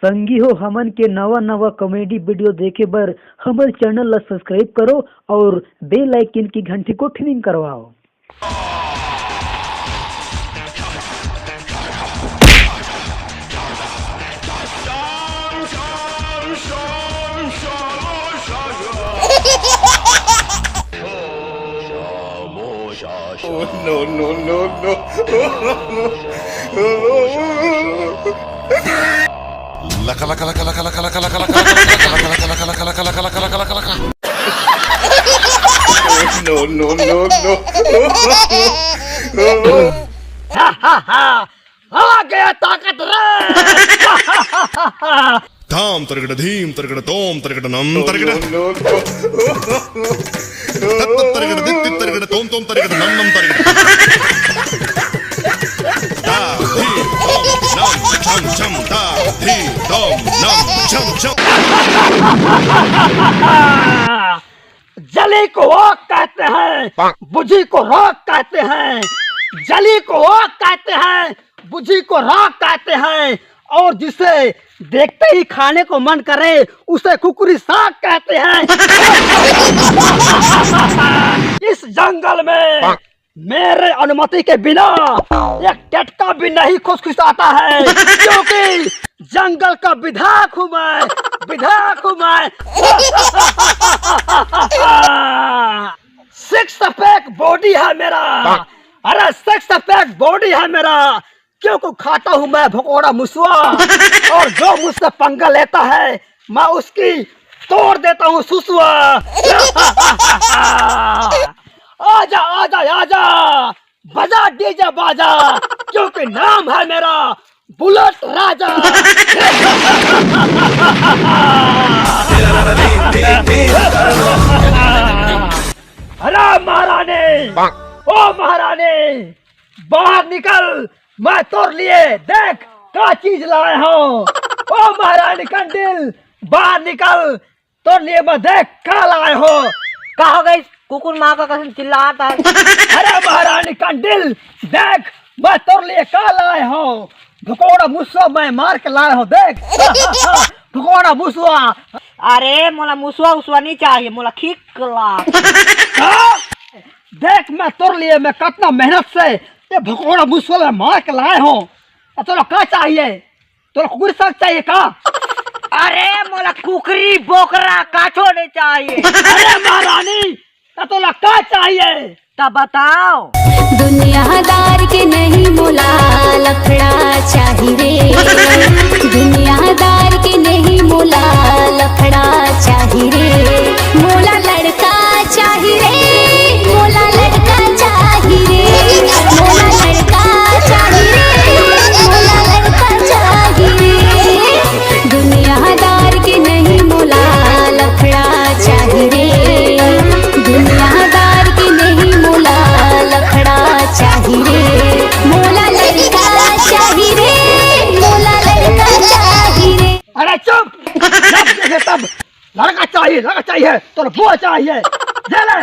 संगी हो हमन के नवा नवा कॉमेडी वीडियो देखे बर हमर चैनल ला सब्सक्राइब करो और बेल आइकन की घंटी को ट्यूनिंग करवाओ। Oh, no, no, no, no. Laka laka laka laka laka laka laka laka laka laka laka laka laka laka laka laka. No, no, no, no. आ गया ताकत रे। धाम तरगड़ धीम तरगड़ तोम तरगड़ नम तरगड़ तरगड़ दित्ति तरगड़ तोम तोम तरगड़ नम नम तरगड़ ता धी तोम नम छम छम ता धी तोम नम छम छम। जली को आग कहते हैं, बुझी को राख कहते हैं। जली को आग कहते हैं, बुझी को राख कहते हैं। और जिसे देखते ही खाने को मन करे उसे कुकुरी साग कहते हैं। इस जंगल में मेरे अनुमति के बिना एक टटका भी नहीं खुशखुशाता है, क्योंकि जंगल का विधायक हूँ मैं, विधायक हूँ मैं। सिक्स पैक बॉडी है मेरा, अरे सिक्स पैक बॉडी है मेरा, क्योंकि खाता हूँ मैं भगोड़ा मुसवा। और जो मुझसे पंगा लेता है मैं उसकी तोड़ देता हूँ सुसवा। आजा आजा आजा बजा डीजे बाजा, क्योंकि नाम है मेरा बुलेट राजा। अरे महारानी, ओ महारानी बाहर निकल, मैं तोड़ लिए देख क्या चीज लाए हूँ। ओ महारानी कंडिल बाहर निकल, तोड़ लिए मैं देख क्या लाए हो। कहा हो गई कुकुर माँ का कसम चिल्लाता है। अरे महारानी कंडिल देख मैं तोड़ लिए क्या लाए हो। भगोड़ा मुसवा मैं मार के लाए हो देख। भगोड़ा मुसवा। अरे मोला मुसवा उसवा नहीं चाहिए, मोला खिकला। देख मैं तोड़ लिए, मैं कितना मेहनत से ये भगोड़ा मुसवा मार के लाए हो। तोरा क्या चाहिए? तोरा कुकुर साग चाहिए का? अरे मोला कुकरी बोकरा काछो नहीं चाहिए। अरे महारानी तोला क्या चाहिए? तब बताओ। दुनियादार के नहीं मोला लफड़ा चाहिए रे, दुनियादार के नहीं मोला लफड़ा चाहिए रे। मोला लड़का चाहिए रे, मोला लड़का चाहिए रे, मोला लड़का चाहिए रे, मोला लड़का चाहिए रे। दुनियादार के नहीं मोला लफड़ा चाहिए रे, दुनियादार के नहीं मोला लफड़ा चाहिए रे। मोला लड़का चाहिए रे, मोला लड़का चाहिए रे। अरे चुप, तब लड़का चाहिए, लड़का चाहिए तो बुआ चाहिए। ले ले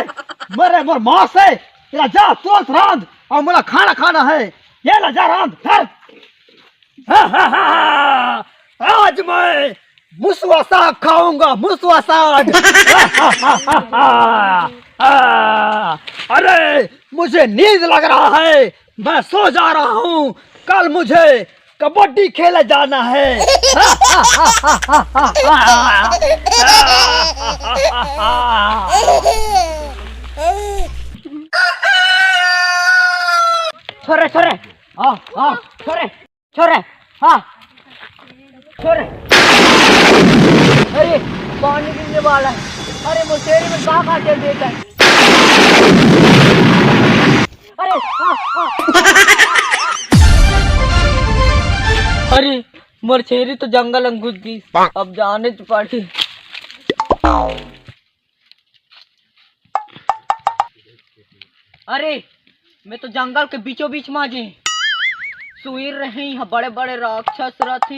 मेरे मोर माँ से तेरा जा तुरंत रांध, और मुझे खाना खाना है। ये ले जा रांध धर। आज मैं मुसवा साग खाऊंगा, मुसवा साग। अरे मुझे नींद लग रहा है, मैं सो जा रहा हूँ। कल मुझे कबड्डी खेले जाना है। छोरे छोरे हाँ हाँ छोरे छोरे हाँ छोरे। अरे पानी गिरने वाला है। अरे मुझे में कहाँ चल देता है। अरे अरे मोर छेरी तो जंगल में घुस गई, अब जाने तो पड़ी। अरे मैं तो जंगल के बीचों बीच माजे सुईर रही है, बड़े बड़े राक्षस रहते।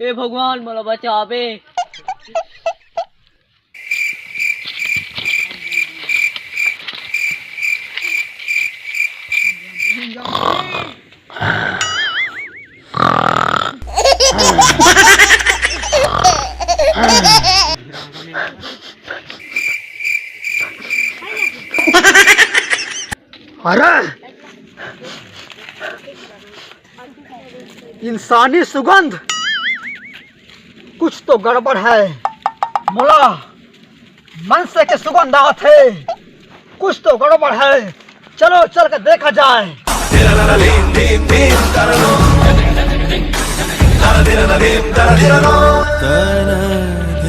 ए भगवान मला बचावे। इंसानी सुगंध, कुछ तो गड़बड़ है। मोला मन से के सुगंध आत है, कुछ तो गड़बड़ है। चलो चल कर देखा जाए।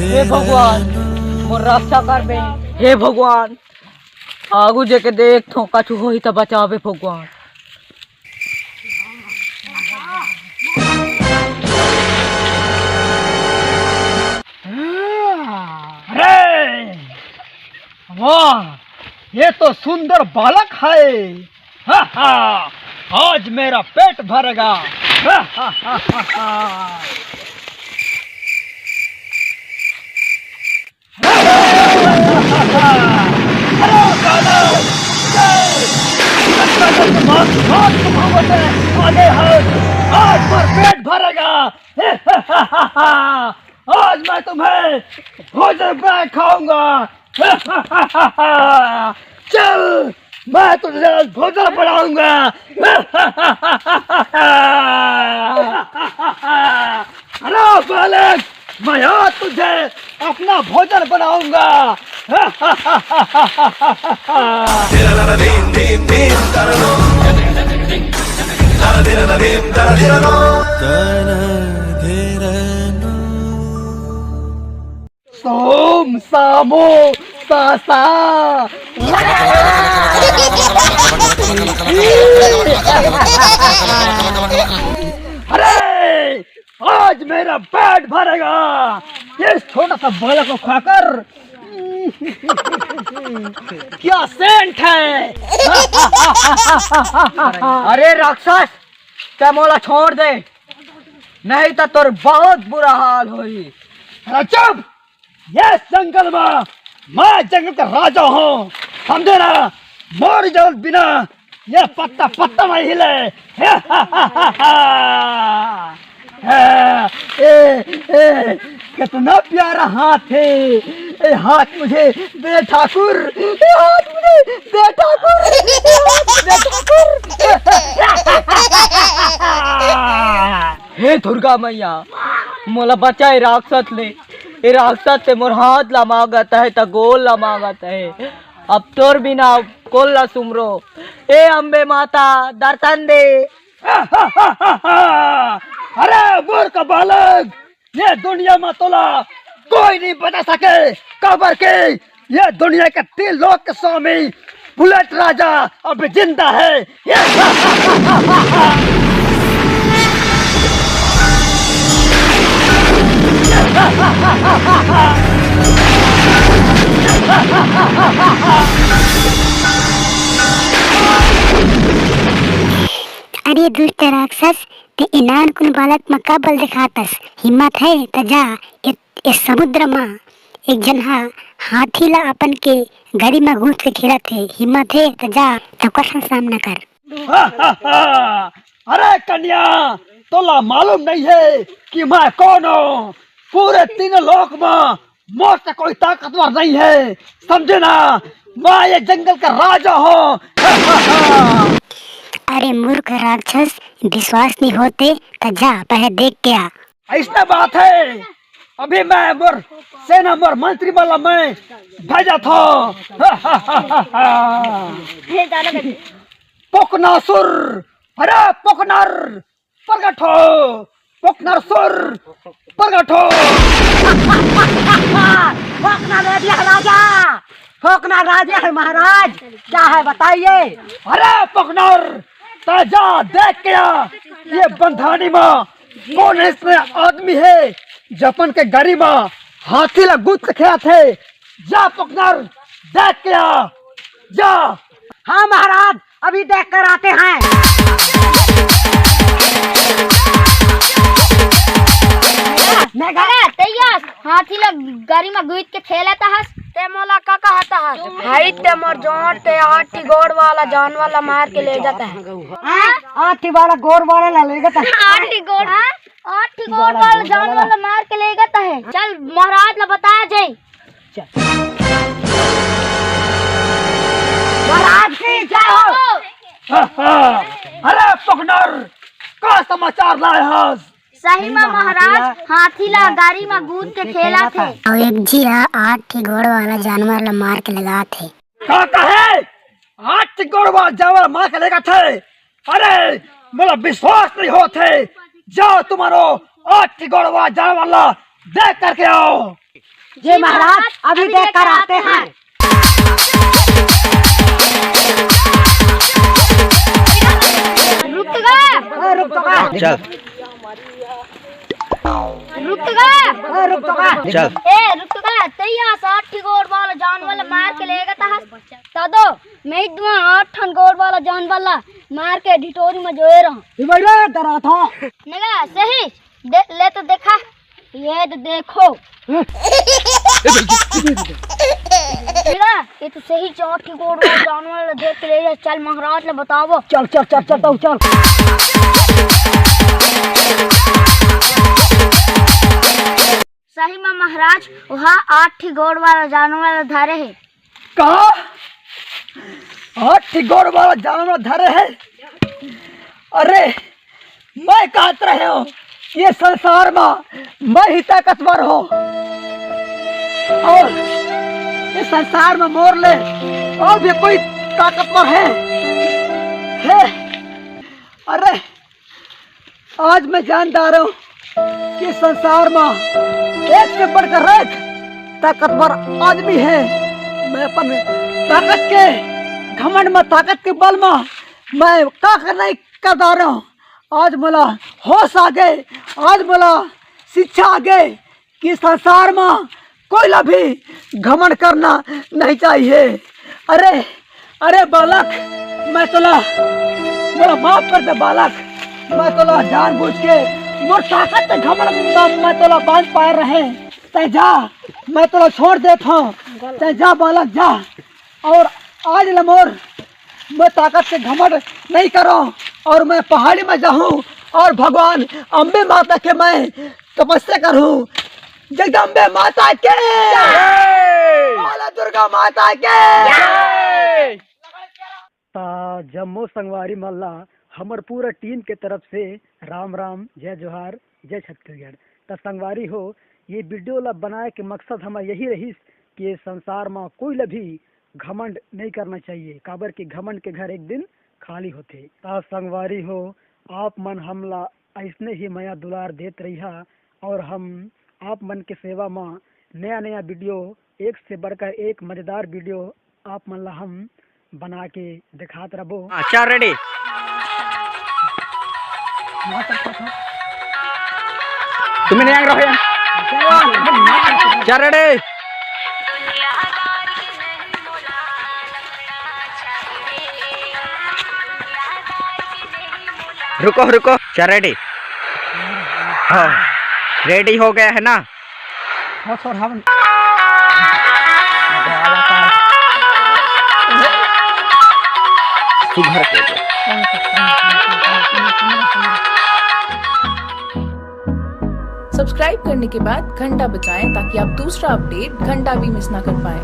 हे भगवान मोर रक्षा कर बे। हे भगवान आगू जेके देख थो कछु होई त बचावे भगवान। अरे वाह, ये तो सुंदर बालक है। हा हा, आज मेरा पेट भरेगा। हा हा हा हा हा। हेलो बालक, आगे है, आज पर पेट भरेगा। आज मैं तुम्हें भोजन में खाऊंगा। चल, मैं तुझे आज भोजन बनाऊंगा। अरे बालक, मैं आज तुझे अपना भोजन बनाऊंगा। सोम सामो सासा। अरे आज मेरा पेट भरेगा इस छोटा सा बालक को खाकर। क्या सेंट है। अरे राक्षस ते मोला छोड़ दे, नहीं तो तोर बहुत बुरा हाल होई। अरे चुप, ये जंगल में मैं जंगल का राजा हूँ, समझे ना। मोर जल बिना ये पत्ता पत्ता नहीं हिले। कितना प्यारा हाथ है। ये हाथ मुझे दे ठाकुर, ये हाथ मुझे दे ठाकुर, ये हाथ दे ठाकुर। हे दुर्गा मैया मोला बचाए राक्षस ले। ये राक्षस से मोर हाथ ला मांगत है त गोल ला मांगत है। अब तोर बिना कोल ला सुमरो। ए अम्बे माता दर्शन दे। अरे मूर्ख बालक, ये दुनिया में तोला कोई नहीं बता सके कबर के। ये दुनिया के 3 लोक के स्वामी बुलेट राजा अभी जिंदा है। अरे दुष्ट राक्षस, ते इनान कुन बालक में का बल दिखातस। हिम्मत है त जा इस समुद्र में एक जनहा हाथी ला अपन के गरी में घुस के खेलत है। हिम्मत है त जा सबका सामना कर। अरे कन्या, तोला मालूम नहीं है कि मैं कौन हूँ। पूरे 3 लोक में मुझसे कोई ताकतवर नहीं है, समझे ना। मैं ये जंगल का राजा हूँ। अरे मूर्ख राक्षस, विश्वास नहीं होते तो जा पहले देख के आ। ऐसा बात है, अभी मैं मोर सेना मोर मंत्री वाला मैं भेजा था। पोकनासुर, अरे पोकनर प्रकट हो, पोकनरसुर प्रकट हो। ठोकना राजा है महाराज, क्या है बताइए। अरे पोकनर, ताजा देख के आ, ये बंधानी में कौन इसमें आदमी है जपन के गरी में हाथी ला गुद खेला थे। जा पोकनर, देख के आ, जा। हाँ महाराज, अभी देख कर आते हैं। तैयार हाथी ला गाड़ी में गुद के खेला था। ते मोला का कहता है भाई, ते मोर जोड़ ते आठी गोड़ वाला जान वाला मार के ले जाता है। आठी वाला गोर वाला ला ले जाता है। आठी गोड़ वाला जान वाला मार के ले जाता है। चल महाराज ला बताया जाए। महाराज की जय हो। अरे पोकनर, का समाचार लाए हस? सही में महाराज, हाथी ला गाड़ी में कूद के खेला थे और एक जिया 8 घोड़ वाला जानवर ला मार के लगा थे। का कहे 8 घोड़ वाला जानवर मार के लेगा थे? अरे मेरा विश्वास नहीं होते। जाओ तुम्हारो 8 घोड़ वाला जानवर ला देख करके आओ। जी महाराज, अभी देख कर आते हैं। रुक गए, रुक तो गए। चल रुक गए, रुक तो गए। चल रुक गए। तैया 8 गोड़ वाला जानवर मार के लेगा था दो मैं 8 गोड़ वाला जानवर ला मार के ढिटोरी में जोए रहा डरा था नगा सही ले तो देखा, ये तो देखो ये तो सही 8 गोड़ वाला जानवर देख के ले। चल महाराज ले बताओ। चल चल चल चल चल। सही में महाराज, वहाँ 8 गोड़ वाला जानवर धरे है। कहा 8 गोड़ वाला जानवर धरे है? अरे मैं कहत रहे हो ये संसार में मैं ही ताकतवर हो और ये संसार में मोर ले और भी कोई ताकतवर है? अरे आज मैं जानदार हूँ कि संसार में एक से बढ़कर एक ताकतवर आदमी है। मैं अपन ताकत के घमंड में, ताकत के बल में मैं का नहीं करता रहा हूँ। आज मला होश आ गए, आज मला शिक्षा आ गए कि संसार में कोई भी घमंड करना नहीं चाहिए। अरे अरे बालक, मैं तोला मेरा माफ कर दे बालक। मैं तोला जानबूझ के मोर ताकत के घमंड मैं तोला बांध पाए रहे। तय जा, मैं तोला छोड़ देता हूँ। तय जा बालक जा। और आज लमोर मैं ताकत से घमंड नहीं करो और मैं पहाड़ी में जाऊँ और भगवान अम्बे माता के मैं तपस्या करूँ। जगदम्बे माता के, दुर्गा माता के। जम्मू संगवारी मल्ला हमर पूरा टीम के तरफ से राम राम, जय जोहार, जय छत्तीसगढ़। तो संगवारी हो, ये वीडियो ला बनाए के मकसद हमारा यही रही कि संसार में कोई ला भी घमंड नहीं करना चाहिए, काबर के घमंड के घर एक दिन खाली होते। ता संगवारी हो, आप मन हमला ऐसने ही माया दुलार देत रही और हम आप मन के सेवा में नया नया वीडियो, एक से बढ़कर एक मजेदार वीडियो आप मन ला हम बना के दिखात रहो। अच्छा रेडी तुम्हें नहीं आग रहो क्या रेडी? रुको रुको, क्या रेडी? हाँ रेडी हो गया है ना? सब्सक्राइब करने के बाद घंटा बजाएं ताकि आप दूसरा अपडेट घंटा भी मिस ना कर पाएं।